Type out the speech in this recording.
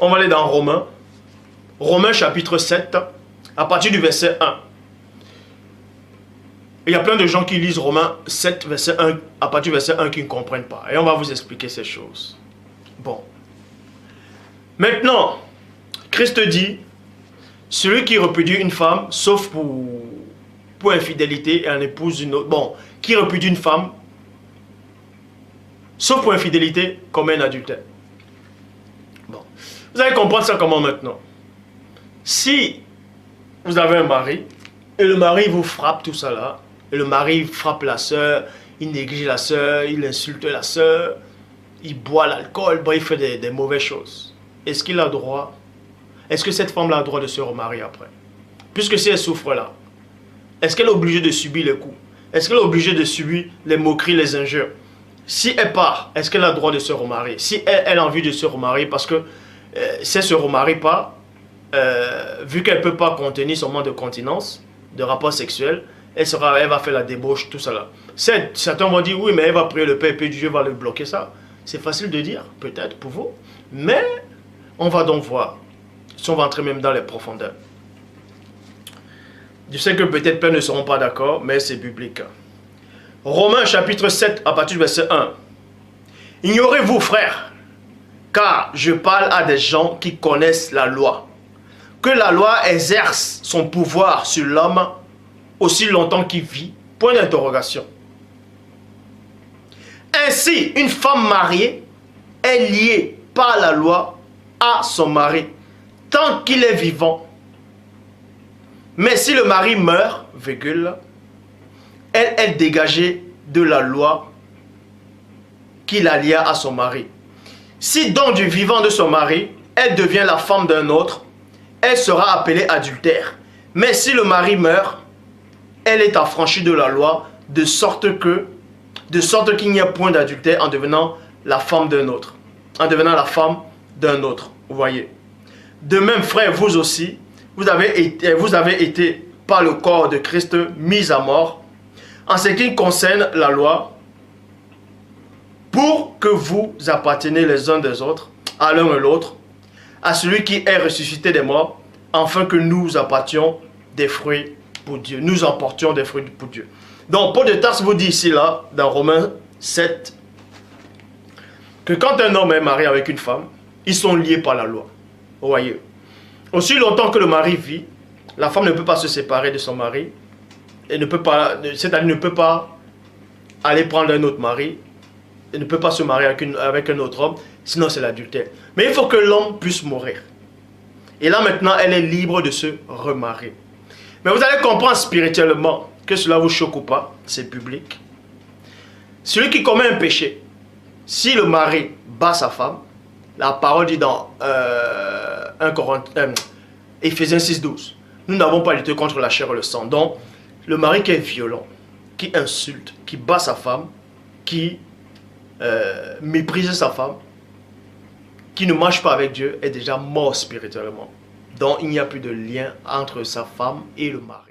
On va aller dans Romains. Romains chapitre 7, à partir du verset 1. Il y a plein de gens qui lisent Romains 7, verset 1, à partir du verset 1 qui ne comprennent pas. Et on va vous expliquer ces choses. Bon. Maintenant, Christ dit, celui qui répudie une femme, sauf pour infidélité, et en épouse une autre. Bon, qui répudie une femme, sauf pour infidélité, commet un adultère. Bon. Vous allez comprendre ça comment maintenant? Si vous avez un mari, et le mari vous frappe tout ça là, et le mari frappe la sœur, il néglige la sœur, il insulte la sœur, il boit l'alcool, il fait des mauvaises choses. Est-ce qu'il a droit? Est-ce que cette femme-là a droit de se remarier après? Puisque si elle souffre là, est-ce qu'elle est obligée de subir les coups? Est-ce qu'elle est obligée de subir les moqueries, les injures? Si elle part, est-ce qu'elle a droit de se remarier? Si elle a envie de se remarier, parce que si elle ne se remarie pas, vu qu'elle ne peut pas contenir son manque de continence, de rapport sexuel, elle va faire la débauche, tout ça là. Certains vont dire, oui, mais elle va prier le Père, et puis Dieu va le bloquer ça. C'est facile de dire, peut-être pour vous, mais on va donc voir. Si on va entrer même dans les profondeurs. Je sais que peut-être plein ne seront pas d'accord, mais c'est biblique. Romains chapitre 7, à partir du verset 1. Ignorez-vous, frères, car je parle à des gens qui connaissent la loi, que la loi exerce son pouvoir sur l'homme aussi longtemps qu'il vit. Point d'interrogation. Ainsi, une femme mariée est liée par la loi à son mari, tant qu'il est vivant. Mais si le mari meurt, virgule, elle est dégagée de la loi qui la lia à son mari. Si donc du vivant de son mari, elle devient la femme d'un autre, elle sera appelée adultère. Mais si le mari meurt, elle est affranchie de la loi, de sorte qu'il n'y a point d'adultère en devenant la femme d'un autre. En devenant la femme d'un autre. Vous voyez. De même, frères, vous aussi, vous avez été par le corps de Christ mis à mort, en ce qui concerne la loi, pour que vous apparteniez les uns des autres, à l'un et l'autre, à celui qui est ressuscité des morts, afin que nous apportions des fruits pour Dieu. Nous emportions des fruits pour Dieu. Donc, Paul de Tarse vous dit ici, là, dans Romains 7, que quand un homme est marié avec une femme, ils sont liés par la loi. Vous voyez. Aussi longtemps que le mari vit, la femme ne peut pas se séparer de son mari. Elle ne peut pas, c'est-à-dire ne peut pas aller prendre un autre mari. Elle ne peut pas se marier avec un autre homme, sinon c'est l'adultère. Mais il faut que l'homme puisse mourir. Et là maintenant, elle est libre de se remarier. Mais vous allez comprendre spirituellement, que cela vous choque ou pas, c'est public. Celui qui commet un péché, si le mari bat sa femme, la parole dit dans Éphésiens 6,12, nous n'avons pas lutté contre la chair et le sang. Donc, le mari qui est violent, qui insulte, qui bat sa femme, qui méprise sa femme, qui ne marche pas avec Dieu, est déjà mort spirituellement. Donc, il n'y a plus de lien entre sa femme et le mari.